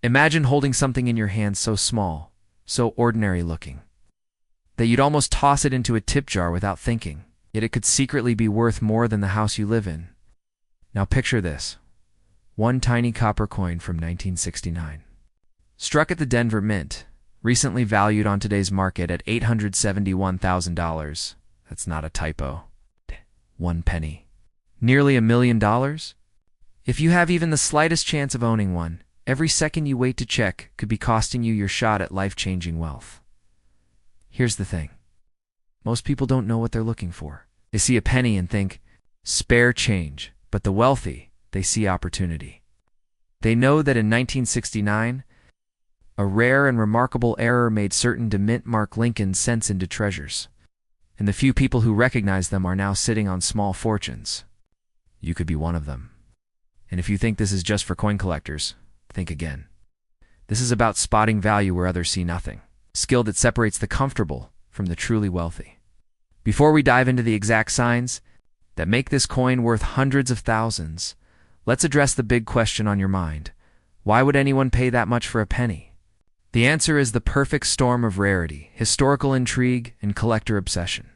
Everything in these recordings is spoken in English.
Imagine holding something in your hand so small, so ordinary looking, that you'd almost toss it into a tip jar without thinking, yet it could secretly be worth more than the house you live in. Now picture this. One tiny copper coin from 1969. Struck at the Denver Mint, recently valued on today's market at $871,000. That's not a typo. 1 penny. Nearly $1 million? If you have even the slightest chance of owning one, every second you wait to check could be costing you your shot at life-changing wealth. Here's the thing. Most people don't know what they're looking for. They see a penny and think, spare change, but the wealthy, they see opportunity. They know that in 1969, a rare and remarkable error made certain to mintmark Lincoln cents into treasures, and the few people who recognize them are now sitting on small fortunes. You could be one of them. And if you think this is just for coin collectors, think again. This is about spotting value where others see nothing, a skill that separates the comfortable from the truly wealthy. Before we dive into the exact signs that make this coin worth hundreds of thousands, let's address the big question on your mind. Why would anyone pay that much for a penny? The answer is the perfect storm of rarity, historical intrigue, and collector obsession.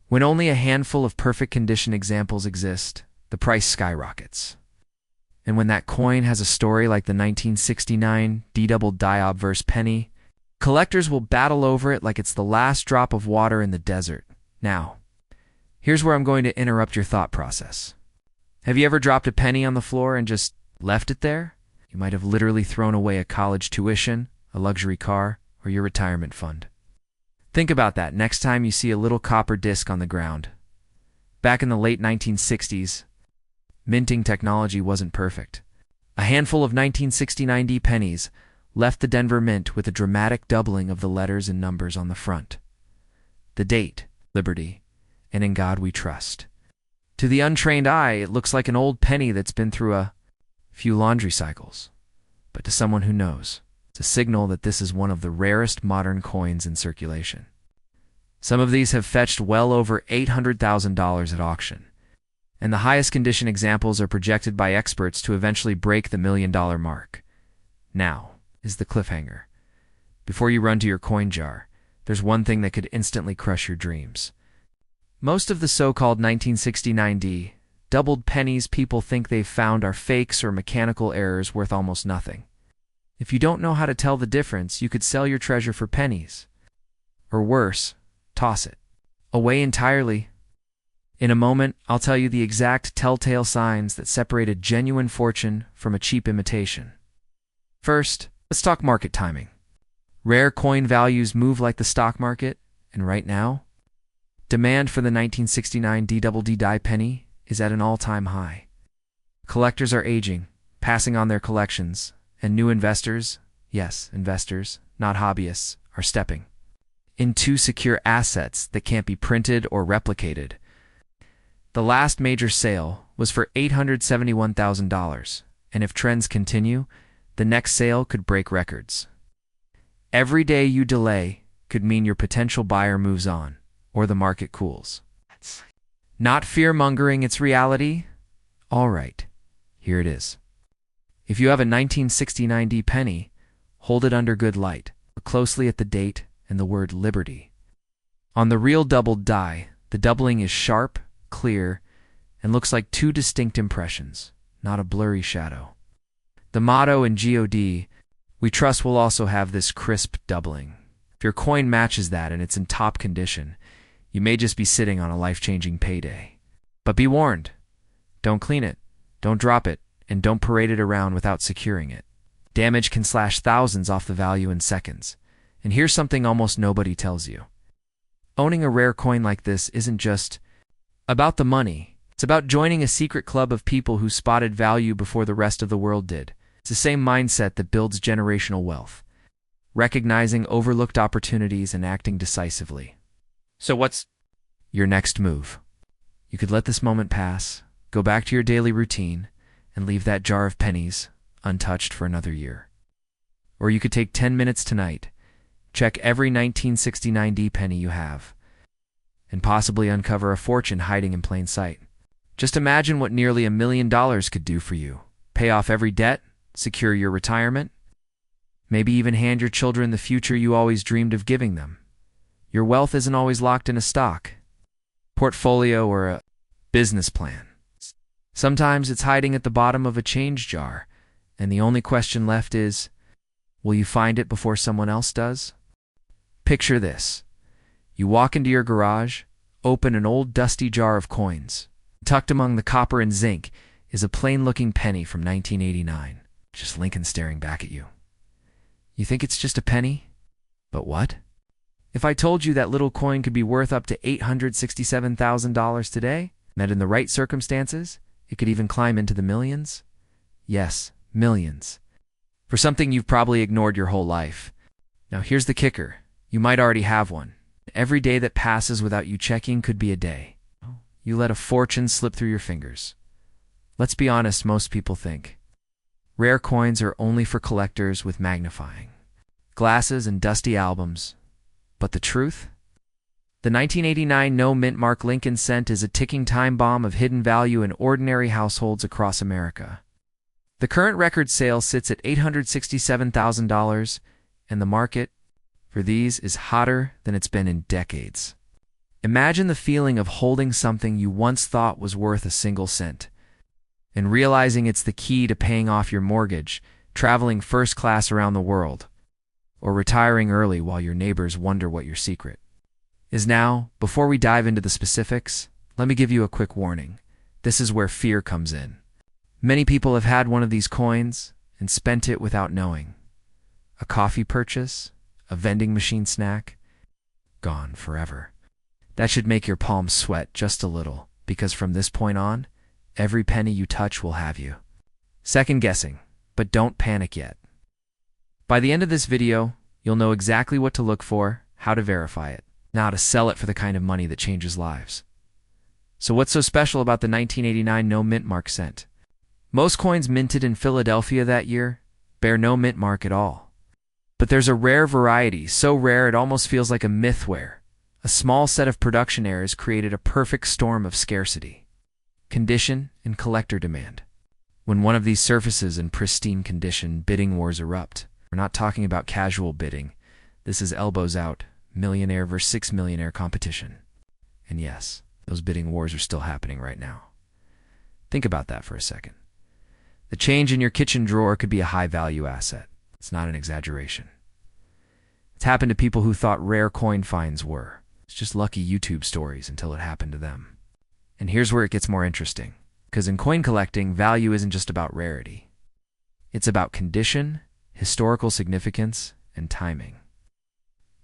When only a handful of perfect condition examples exist, the price skyrockets. And when that coin has a story like the 1969 D-double-die obverse penny, collectors will battle over it like it's the last drop of water in the desert. Now, here's where I'm going to interrupt your thought process. Have you ever dropped a penny on the floor and just left it there? You might have literally thrown away a college tuition, a luxury car, or your retirement fund. Think about that next time you see a little copper disc on the ground. Back in the late 1960s, minting technology wasn't perfect. A handful of 1969 D pennies left the Denver Mint with a dramatic doubling of the letters and numbers on the front. The date, Liberty, and In God We Trust. To the untrained eye, it looks like an old penny that's been through a few laundry cycles. But to someone who knows, it's a signal that this is one of the rarest modern coins in circulation. Some of these have fetched well over $800,000 at auction, and the highest condition examples are projected by experts to eventually break the $1 million mark. Now is the cliffhanger. Before you run to your coin jar, there's one thing that could instantly crush your dreams. Most of the so-called 1969 D doubled pennies people think they've found are fakes or mechanical errors worth almost nothing. If you don't know how to tell the difference, you could sell your treasure for pennies. Or worse, toss it away entirely. In a moment, I'll tell you the exact telltale signs that separate a genuine fortune from a cheap imitation. First, let's talk market timing. Rare coin values move like the stock market, and right now, demand for the 1969 D-double-D-die penny is at an all-time high. Collectors are aging, passing on their collections, and new investors, yes, investors, not hobbyists, are stepping into secure assets that can't be printed or replicated. The last major sale was for $871,000, and if trends continue, the next sale could break records. Every day you delay could mean your potential buyer moves on, or the market cools. Not fear-mongering, it's reality? All right, here it is. If you have a 1969 D penny, hold it under good light. Look closely at the date and the word Liberty. On the real doubled die, the doubling is sharp, clear, and looks like two distinct impressions, not a blurry shadow. The motto in God, we trust, will also have this crisp doubling. If your coin matches that and it's in top condition, you may just be sitting on a life-changing payday. But be warned, don't clean it, don't drop it, and don't parade it around without securing it. Damage can slash thousands off the value in seconds. And here's something almost nobody tells you. Owning a rare coin like this isn't just about the money. It's about joining a secret club of people who spotted value before the rest of the world did. It's the same mindset that builds generational wealth, recognizing overlooked opportunities and acting decisively. So what's your next move? You could let this moment pass, go back to your daily routine, and leave that jar of pennies untouched for another year. Or you could take 10 minutes tonight, check every 1969 D penny you have, and possibly uncover a fortune hiding in plain sight. Just imagine what nearly $1 million could do for you. Pay off every debt, secure your retirement, Maybe even hand your children the future you always dreamed of giving them. Your wealth isn't always locked in a stock, portfolio, or a business plan. Sometimes it's hiding at the bottom of a change jar, and the only question left is, will you find it before someone else does? Picture this. You walk into your garage, open an old dusty jar of coins. Tucked among the copper and zinc is a plain-looking penny from 1989, just Lincoln staring back at you. You think it's just a penny? But what? If I told you that little coin could be worth up to $867,000 today, that in the right circumstances, it could even climb into the millions? Yes, millions. For something you've probably ignored your whole life. Now here's the kicker. You might already have one. Every day that passes without you checking could be a day. You let a fortune slip through your fingers. Let's be honest, most people think rare coins are only for collectors with magnifying glasses and dusty albums. But the truth? The 1989 no-mint-mark Lincoln cent is a ticking time bomb of hidden value in ordinary households across America. The current record sale sits at $867,000, and the market for these is hotter than it's been in decades. Imagine the feeling of holding something you once thought was worth a single cent, and realizing it's the key to paying off your mortgage, traveling first class around the world, or retiring early while your neighbors wonder what your secret is. Now, before we dive into the specifics, let me give you a quick warning. This is where fear comes in. Many people have had one of these coins and spent it without knowing. A coffee purchase, a vending machine snack, gone forever. That should make your palms sweat just a little, because from this point on, every penny you touch will have you second guessing, but don't panic yet. By the end of this video, you'll know exactly what to look for, how to verify it, and how to sell it for the kind of money that changes lives. So what's so special about the 1989 no-mint-mark cent? Most coins minted in Philadelphia that year bear no mint mark at all. But there's a rare variety, so rare it almost feels like a myth where a small set of production errors created a perfect storm of scarcity, condition, and collector demand. When one of these surfaces in pristine condition, bidding wars erupt. We're not talking about casual bidding. This is elbows out, millionaire versus 6 millionaire competition. And yes, those bidding wars are still happening right now. Think about that for a second. The change in your kitchen drawer could be a high-value asset. It's not an exaggeration. It's happened to people who thought rare coin finds were. It's just lucky YouTube stories until it happened to them. And here's where it gets more interesting. Because in coin collecting, value isn't just about rarity. It's about condition, historical significance, and timing.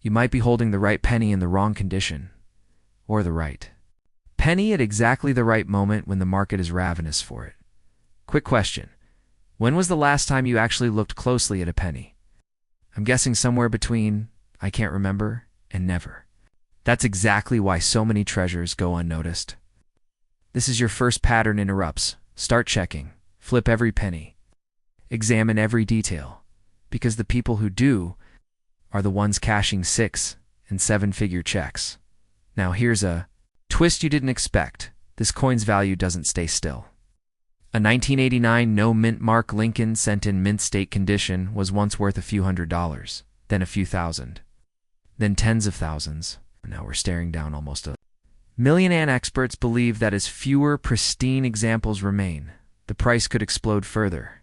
You might be holding the right penny in the wrong condition, or the right penny at exactly the right moment when the market is ravenous for it. Quick question. When was the last time you actually looked closely at a penny? I'm guessing somewhere between I can't remember and never. That's exactly why so many treasures go unnoticed. This is your first pattern interrupts. Start checking. Flip every penny. Examine every detail. Because the people who do are the ones cashing 6- and 7-figure checks. Now here's a twist you didn't expect. This coin's value doesn't stay still. A 1989 no-mint-mark Lincoln cent in mint state condition was once worth a few $100s, then a few thousand, then tens of thousands. Now we're staring down almost $1 million, and experts believe that as fewer pristine examples remain, the price could explode further.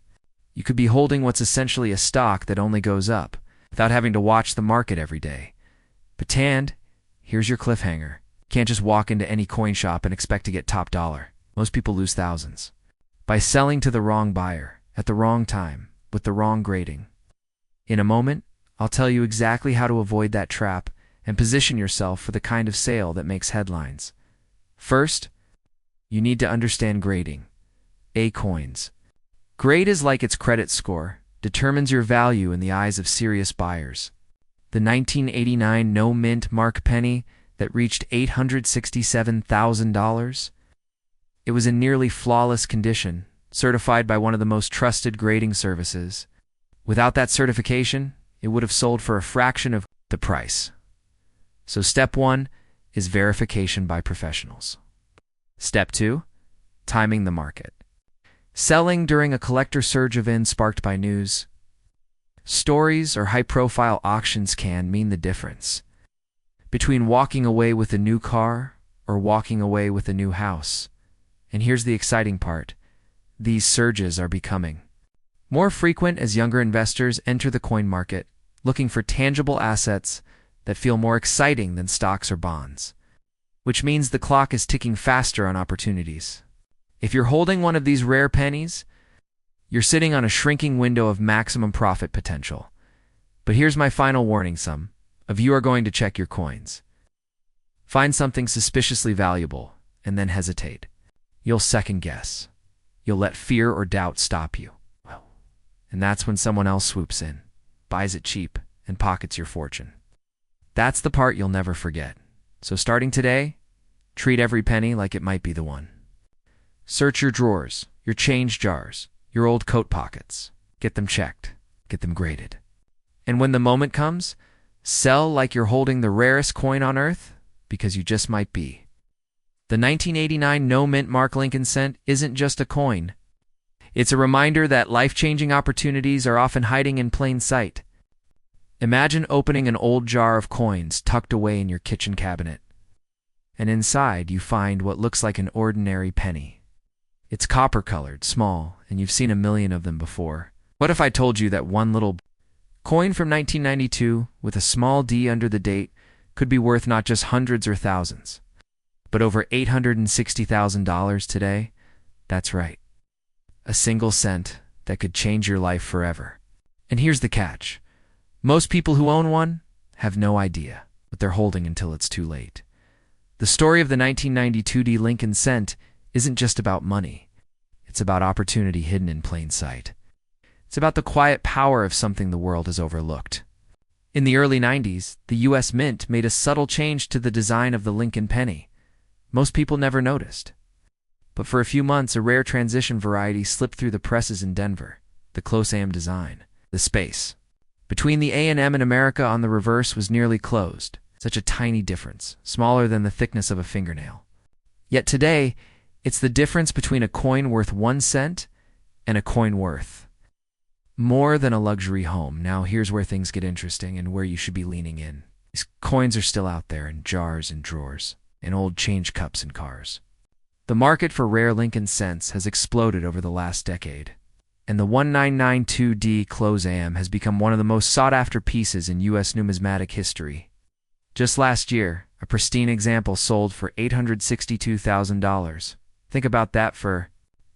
You could be holding what's essentially a stock that only goes up, without having to watch the market every day. But here's your cliffhanger. You can't just walk into any coin shop and expect to get top dollar. Most people lose thousands by selling to the wrong buyer, at the wrong time, with the wrong grading. In a moment, I'll tell you exactly how to avoid that trap and position yourself for the kind of sale that makes headlines. First, you need to understand grading. A coins. Grade is like its credit score, determines your value in the eyes of serious buyers. The 1989 no-mint-mark penny that reached $867,000, it was in nearly flawless condition, certified by one of the most trusted grading services. Without that certification, it would have sold for a fraction of the price. So step 1 is verification by professionals. Step 2, timing the market. Selling during a collector surge event sparked by news. Stories or high-profile auctions can mean the difference between walking away with a new car or walking away with a new house. And here's the exciting part. These surges are becoming more frequent as younger investors enter the coin market, looking for tangible assets that feel more exciting than stocks or bonds, which means the clock is ticking faster on opportunities. If you're holding one of these rare pennies, you're sitting on a shrinking window of maximum profit potential. But here's my final warning: some of you are going to check your coins. Find something suspiciously valuable and then hesitate. You'll second guess. You'll let fear or doubt stop you. And that's when someone else swoops in, buys it cheap, and pockets your fortune. That's the part you'll never forget. So starting today, treat every penny like it might be the one. Search your drawers, your change jars, your old coat pockets. Get them checked. Get them graded. And when the moment comes, sell like you're holding the rarest coin on earth, because you just might be. The 1989 no mintmark Lincoln cent isn't just a coin. It's a reminder that life-changing opportunities are often hiding in plain sight. Imagine opening an old jar of coins tucked away in your kitchen cabinet. And inside you find what looks like an ordinary penny. It's copper-colored, small, and you've seen a million of them before. What if I told you that one little coin from 1992 with a small D under the date could be worth not just hundreds or thousands, but over $860,000 today? That's right. A single cent that could change your life forever. And here's the catch. Most people who own one have no idea what they're holding until it's too late. The story of the 1992 D Lincoln cent isn't just about money. It's about opportunity hidden in plain sight. It's about the quiet power of something the world has overlooked. In the early 90s, the U.S. Mint made a subtle change to the design of the Lincoln penny. Most people never noticed. But for a few months, a rare transition variety slipped through the presses in Denver, the close AM design. The space between the A and M in America on the reverse was nearly closed, such a tiny difference, smaller than the thickness of a fingernail. Yet today, it's the difference between a coin worth 1 cent and a coin worth more than a luxury home. Now here's where things get interesting and where you should be leaning in. These coins are still out there in jars and drawers, in old change cups and cars. The market for rare Lincoln cents has exploded over the last decade, and the 1992D close AM has become one of the most sought-after pieces in U.S. numismatic history. Just last year, a pristine example sold for $862,000. Think about that for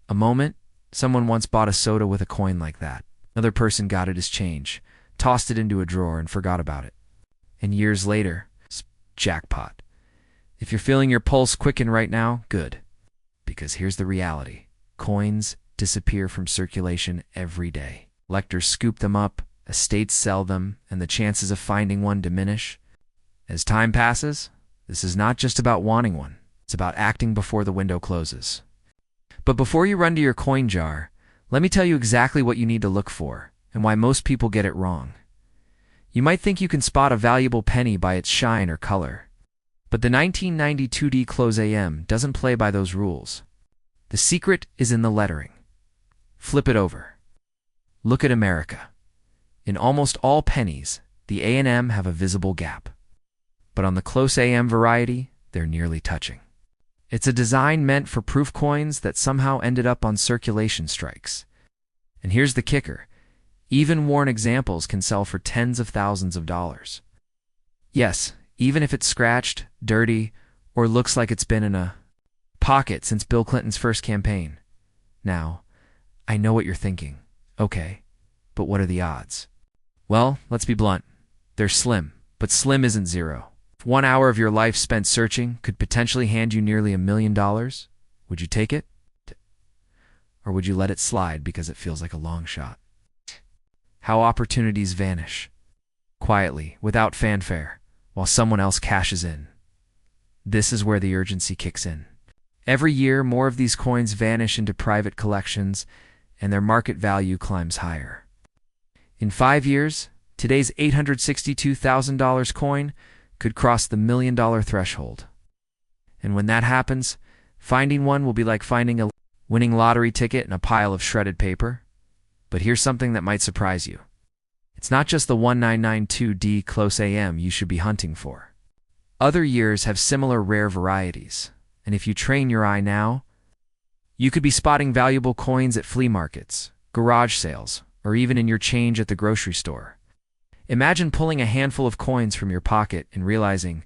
a moment. Someone once bought a soda with a coin like that. Another person got it as change, tossed it into a drawer, and forgot about it. And years later, jackpot. If you're feeling your pulse quicken right now, good. Because here's the reality. Coins disappear from circulation every day. Collectors scoop them up, estates sell them, and the chances of finding one diminish. As time passes, this is not just about wanting one. It's about acting before the window closes. But before you run to your coin jar, let me tell you exactly what you need to look for and why most people get it wrong. You might think you can spot a valuable penny by its shine or color. But the 1992D close AM doesn't play by those rules. The secret is in the lettering. Flip it over. Look at America. In almost all pennies, the A and M have a visible gap. But on the close AM variety, they're nearly touching. It's a design meant for proof coins that somehow ended up on circulation strikes. And here's the kicker. Even worn examples can sell for tens of thousands of dollars. Yes, even if it's scratched, dirty, or looks like it's been in a pocket since Bill Clinton's first campaign. Now, I know what you're thinking. Okay, but what are the odds? Well, let's be blunt. They're slim, but slim isn't zero. If 1 hour of your life spent searching could potentially hand you nearly $1 million, would you take it? Or would you let it slide because it feels like a long shot? How opportunities vanish. Quietly, without fanfare, while someone else cashes in. This is where the urgency kicks in. Every year, more of these coins vanish into private collections, and their market value climbs higher. In 5 years, today's $862,000 coin could cross the $1 million threshold. And when that happens, finding one will be like finding a winning lottery ticket in a pile of shredded paper. But here's something that might surprise you. It's not just the 1992D close AM you should be hunting for. Other years have similar rare varieties, and if you train your eye now, you could be spotting valuable coins at flea markets, garage sales, or even in your change at the grocery store. Imagine pulling a handful of coins from your pocket and realizing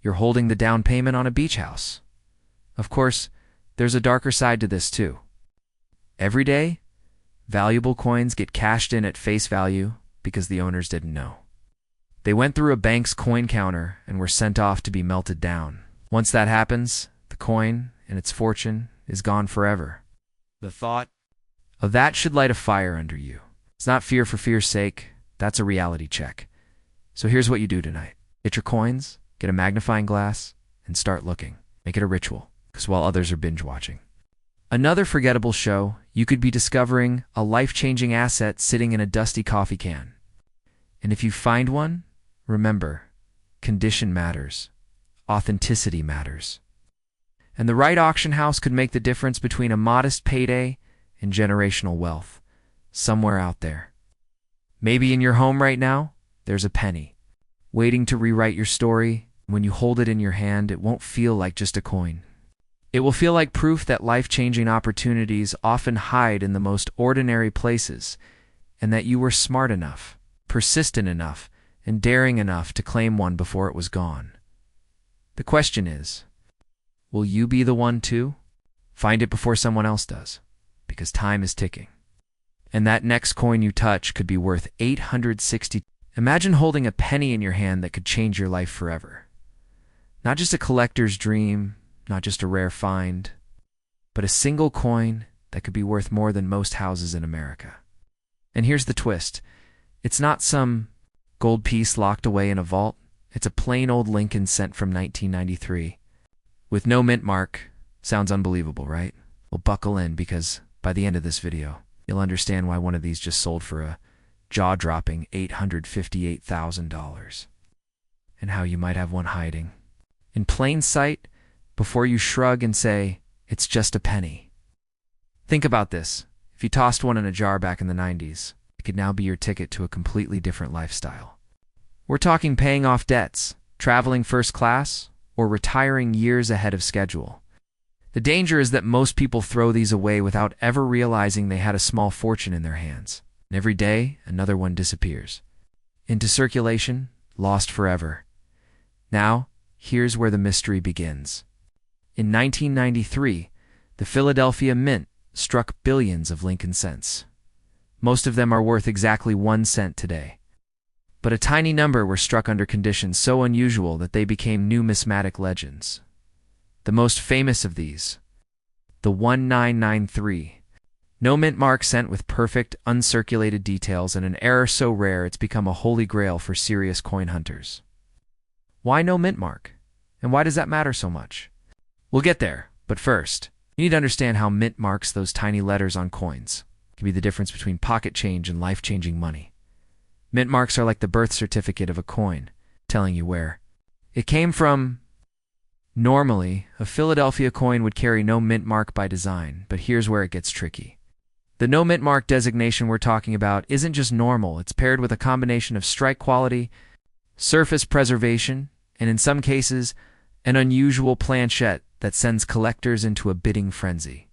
you're holding the down payment on a beach house. Of course, there's a darker side to this too. Every day, valuable coins get cashed in at face value because the owners didn't know. They went through a bank's coin counter and were sent off to be melted down. Once that happens, the coin and its fortune is gone forever. The thought of that should light a fire under you. It's not fear for fear's sake. That's a reality check. So here's what you do tonight. Get your coins, get a magnifying glass, and start looking. Make it a ritual, because while others are binge watching. Another forgettable show, you could be discovering a life-changing asset sitting in a dusty coffee can. And if you find one, remember, condition matters. Authenticity matters. And the right auction house could make the difference between a modest payday and generational wealth, somewhere out there. Maybe in your home right now, there's a penny, waiting to rewrite your story. When you hold it in your hand, it won't feel like just a coin. It will feel like proof that life-changing opportunities often hide in the most ordinary places, and that you were smart enough, persistent enough, and daring enough to claim one before it was gone. The question is, will you be the one to find it before someone else does? Because time is ticking. And that next coin you touch could be worth 860. Imagine holding a penny in your hand that could change your life forever. Not just a collector's dream, not just a rare find, but a single coin that could be worth more than most houses in America. And here's the twist. It's not some gold piece locked away in a vault. It's a plain old Lincoln cent from 1993. With no mint mark. Sounds unbelievable, right? Well, buckle in, because by the end of this video, you'll understand why one of these just sold for a jaw-dropping $858,000. And how you might have one hiding in plain sight before you shrug and say, it's just a penny. Think about this. If you tossed one in a jar back in the 90s, it could now be your ticket to a completely different lifestyle. We're talking paying off debts, traveling first class, or retiring years ahead of schedule. The danger is that most people throw these away without ever realizing they had a small fortune in their hands. And every day, another one disappears. Into circulation, lost forever. Now, here's where the mystery begins. In 1993, the Philadelphia Mint struck billions of Lincoln cents. Most of them are worth exactly 1 cent today. But a tiny number were struck under conditions so unusual that they became numismatic legends. The most famous of these, the 1993. No mint mark cent with perfect, uncirculated details and an error so rare it's become a holy grail for serious coin hunters. Why no mint mark? And why does that matter so much? We'll get there, but first, you need to understand how mint marks, those tiny letters on coins, can be the difference between pocket change and life-changing money. Mint marks are like the birth certificate of a coin, telling you where it came from. Normally, a Philadelphia coin would carry no mint mark by design, but here's where it gets tricky. The no mint mark designation we're talking about isn't just normal, it's paired with a combination of strike quality, surface preservation, and in some cases, an unusual planchette that sends collectors into a bidding frenzy.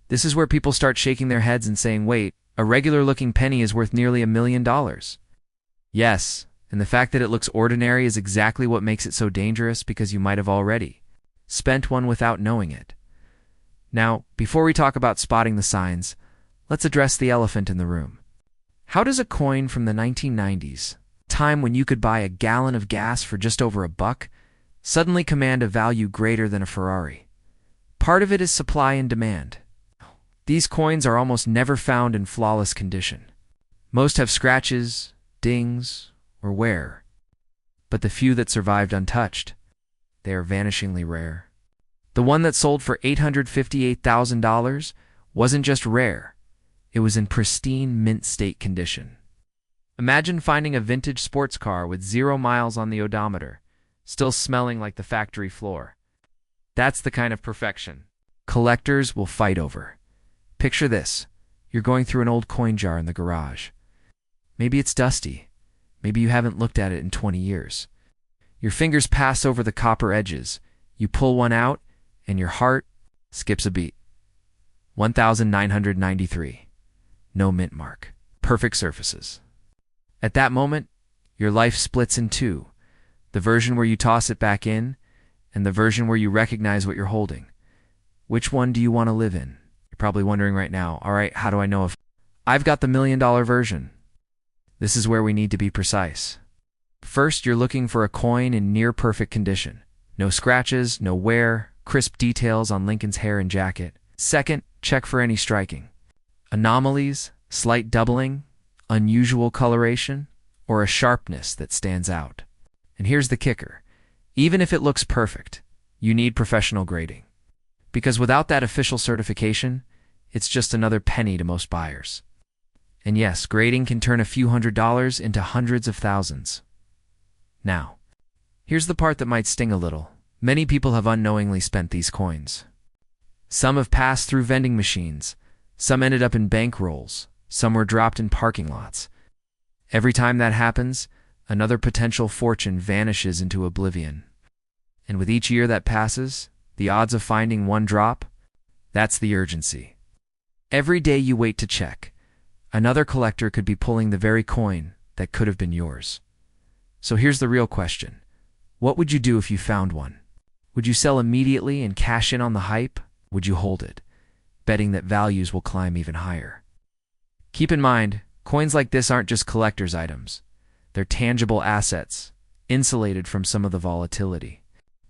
This is where people start shaking their heads and saying, wait, a regular-looking penny is worth nearly $1 million. Yes, and the fact that it looks ordinary is exactly what makes it so dangerous, because you might have already spent one without knowing it. Now, before we talk about spotting the signs, let's address the elephant in the room. How does a coin from the 1990s, time when you could buy a gallon of gas for just over $1, suddenly command a value greater than a Ferrari? Part of it is supply and demand. These coins are almost never found in flawless condition. Most have scratches, dings, or wear. But the few that survived untouched, they are vanishingly rare. The one that sold for $858,000 wasn't just rare, it was in pristine mint state condition. Imagine finding a vintage sports car with 0 miles on the odometer, still smelling like the factory floor. That's the kind of perfection collectors will fight over. Picture this. You're going through an old coin jar in the garage. Maybe it's dusty. Maybe you haven't looked at it in 20 years. Your fingers pass over the copper edges. You pull one out, and your heart skips a beat. 1993. No mint mark. Perfect surfaces. At that moment, your life splits in two. The version where you toss it back in, and the version where you recognize what you're holding. Which one do you want to live in? You're probably wondering right now, all right, how do I know if I've got the $1 million version? This is where we need to be precise. First, you're looking for a coin in near perfect condition. No scratches, no wear, crisp details on Lincoln's hair and jacket. Second, check for any striking anomalies, slight doubling, unusual coloration, or a sharpness that stands out. And here's the kicker. Even if it looks perfect, you need professional grading. Because without that official certification, it's just another penny to most buyers. And yes, grading can turn a few $100s into hundreds of thousands. Now, here's the part that might sting a little. Many people have unknowingly spent these coins. Some have passed through vending machines. Some ended up in bank rolls. Some were dropped in parking lots. Every time that happens, another potential fortune vanishes into oblivion. And with each year that passes, the odds of finding one drop, that's the urgency. Every day you wait to check, another collector could be pulling the very coin that could have been yours. So here's the real question. What would you do if you found one? Would you sell immediately and cash in on the hype? Would you hold it, betting that values will climb even higher? Keep in mind, coins like this aren't just collector's items. They're tangible assets, insulated from some of the volatility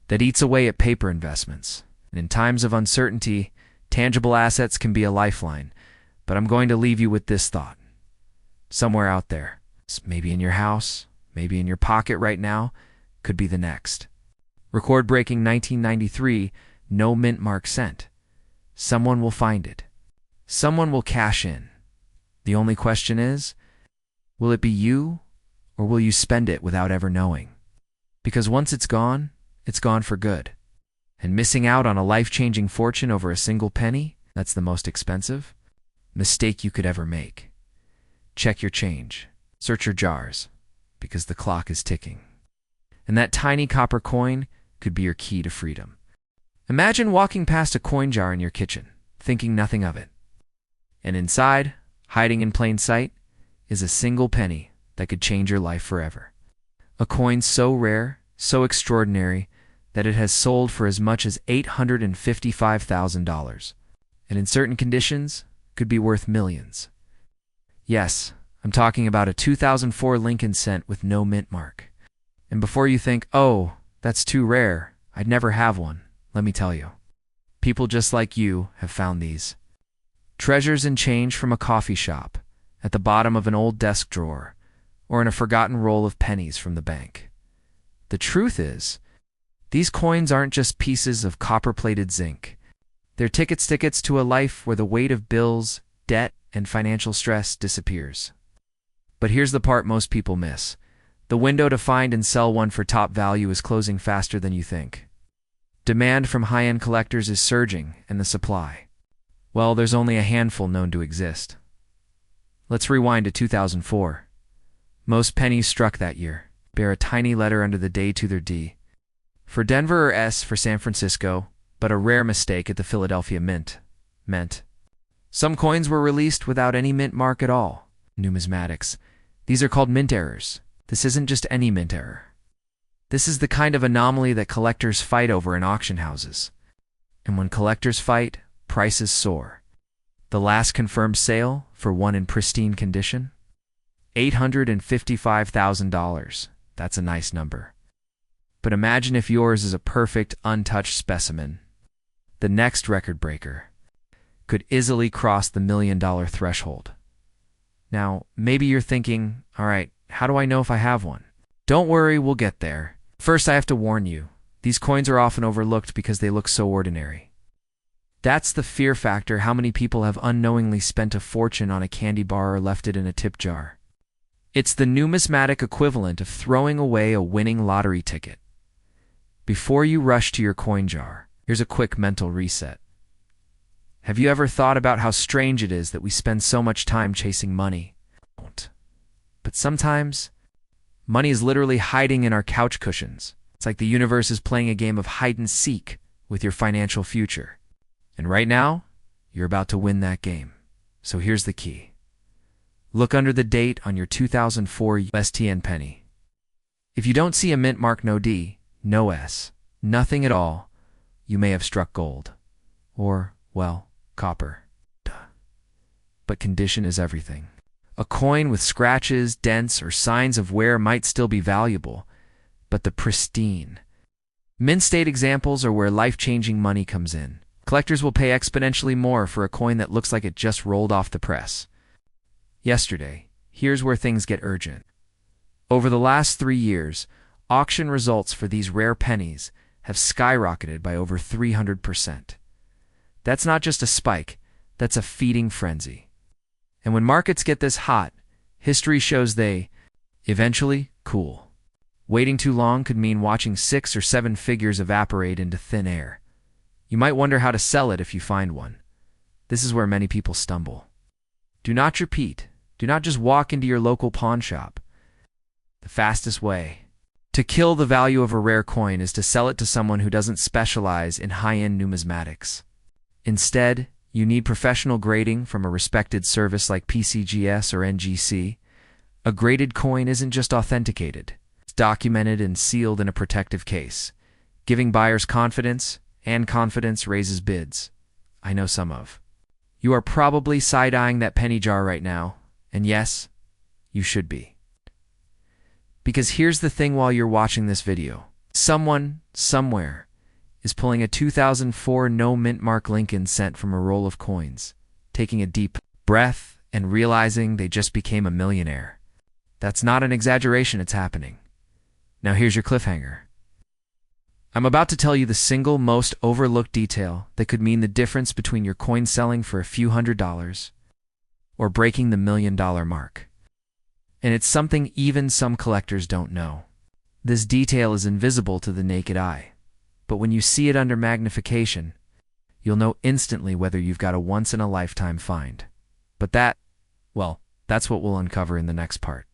that eats away at paper investments. And in times of uncertainty, tangible assets can be a lifeline. But I'm going to leave you with this thought. Somewhere out there, maybe in your house, maybe in your pocket right now, could be the next. Record-breaking 1993, no mint mark cent. Someone will find it. Someone will cash in. The only question is, will it be you, or will you spend it without ever knowing? Because once it's gone for good. And missing out on a life-changing fortune over a single penny, that's the most expensive mistake you could ever make. Check your change. Search your jars, because the clock is ticking. And that tiny copper coin could be your key to freedom. Imagine walking past a coin jar in your kitchen, thinking nothing of it. And inside, hiding in plain sight, is a single penny that could change your life forever. A coin so rare, so extraordinary, that it has sold for as much as $855,000, and in certain conditions, could be worth millions. Yes, I'm talking about a 2004 Lincoln cent with no mint mark. And before you think, oh, that's too rare, I'd never have one, let me tell you. People just like you have found these. Treasures and change from a coffee shop, at the bottom of an old desk drawer, or in a forgotten roll of pennies from the bank. The truth is, these coins aren't just pieces of copper-plated zinc. They're tickets to a life where the weight of bills, debt, and financial stress disappears. But here's the part most people miss. The window to find and sell one for top value is closing faster than you think. Demand from high-end collectors is surging, and the supply, well, there's only a handful known to exist. Let's rewind to 2004. Most pennies struck that year bear a tiny letter under the day to their D. For Denver or S for San Francisco, but a rare mistake at the Philadelphia Mint meant. Some coins were released without any mint mark at all. Numismatics. These are called mint errors. This isn't just any mint error. This is the kind of anomaly that collectors fight over in auction houses. And when collectors fight, prices soar. The last confirmed sale for one in pristine condition? $855,000. That's a nice number. But imagine if yours is a perfect, untouched specimen. The next record breaker could easily cross the $1 million threshold. Now, maybe you're thinking, all right, how do I know if I have one? Don't worry, we'll get there. First, I have to warn you, these coins are often overlooked because they look so ordinary. That's the fear factor. How many people have unknowingly spent a fortune on a candy bar or left it in a tip jar? It's the numismatic equivalent of throwing away a winning lottery ticket. Before you rush to your coin jar, here's a quick mental reset. Have you ever thought about how strange it is that we spend so much time chasing money? But sometimes, money is literally hiding in our couch cushions. It's like the universe is playing a game of hide and seek with your financial future. And right now, you're about to win that game. So here's the key. Look under the date on your 2004 USTN penny. If you don't see a mint mark, no D, no S, nothing at all, you may have struck gold. Or, well, copper. Duh. But condition is everything. A coin with scratches, dents, or signs of wear might still be valuable, but the pristine, mint state examples are where life-changing money comes in. Collectors will pay exponentially more for a coin that looks like it just rolled off the press. Yesterday, here's where things get urgent. Over the last 3 years, auction results for these rare pennies have skyrocketed by over 300%. That's not just a spike, that's a feeding frenzy. And when markets get this hot, history shows they eventually cool. Waiting too long could mean watching 6 or 7 figures evaporate into thin air. You might wonder how to sell it if you find one. This is where many people stumble. Do not repeat. Do not just walk into your local pawn shop. The fastest way to kill the value of a rare coin is to sell it to someone who doesn't specialize in high-end numismatics. Instead, you need professional grading from a respected service like PCGS or NGC. A graded coin isn't just authenticated. It's documented and sealed in a protective case, giving buyers confidence, and confidence raises bids. I know some of. You are probably side-eyeing that penny jar right now, and yes, you should be. Because here's the thing while you're watching this video. Someone, somewhere, is pulling a 2004 no mint mark Lincoln cent from a roll of coins, taking a deep breath and realizing they just became a millionaire. That's not an exaggeration, it's happening. Now here's your cliffhanger. I'm about to tell you the single most overlooked detail that could mean the difference between your coin selling for a few $100s or breaking the $1 million mark. And it's something even some collectors don't know. This detail is invisible to the naked eye, but when you see it under magnification, you'll know instantly whether you've got a once-in-a-lifetime find. But that's what we'll uncover in the next part.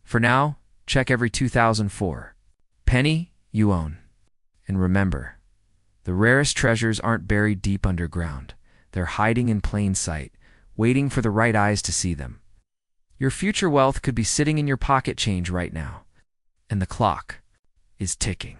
For now, check every 2004 penny you own. And remember, the rarest treasures aren't buried deep underground. They're hiding in plain sight, waiting for the right eyes to see them. Your future wealth could be sitting in your pocket change right now, and the clock is ticking.